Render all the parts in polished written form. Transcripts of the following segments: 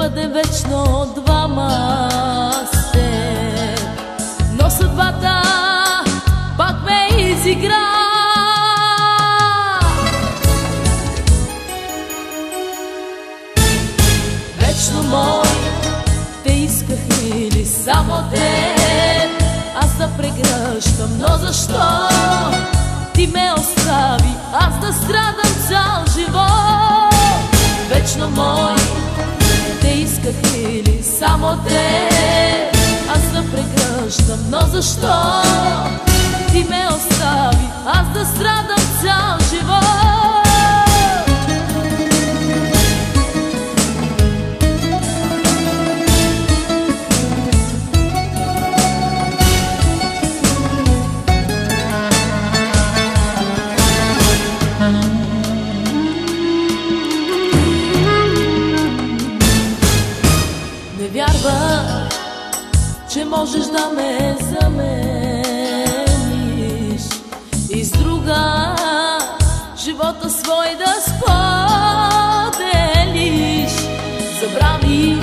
бъдем вечно двама с теб, но съдбата пак ме изигра. Вечно мой, те исках или само теб, аз да прегръщам, но защо ти ме остави, аз да страдам цял живот? Вечно мой, те исках или само теб, аз да прегръщам, но защо ти ме остави, аз да страдам цял живот? Не вярвах, че можеш да ме замениш и с друга живота свой да споделиш. Забрави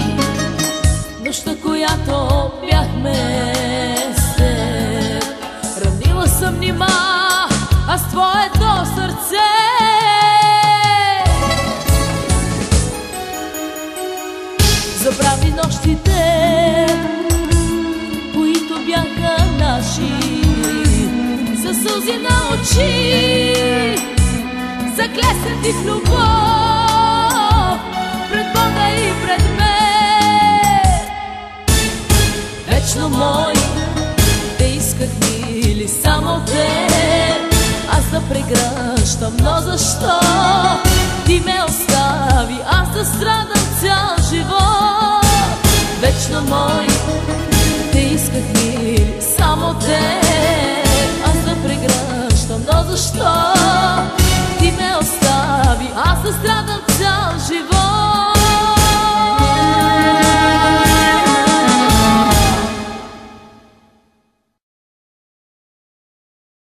нощта, която бяхме с теб. Ранила съм нима аз твоето сърце. Забрави нощите, които бяха наши, със сълзи на очи, заклесати в любов пред Бога и пред мен. Вечно мой, те исках или само теб, аз да прегръщам, но защо ти ме остави, аз да страдам цял живот? Вечно мой, те исках или само теб, аз да прегръщам, но защо ти ме остави, аз да страдам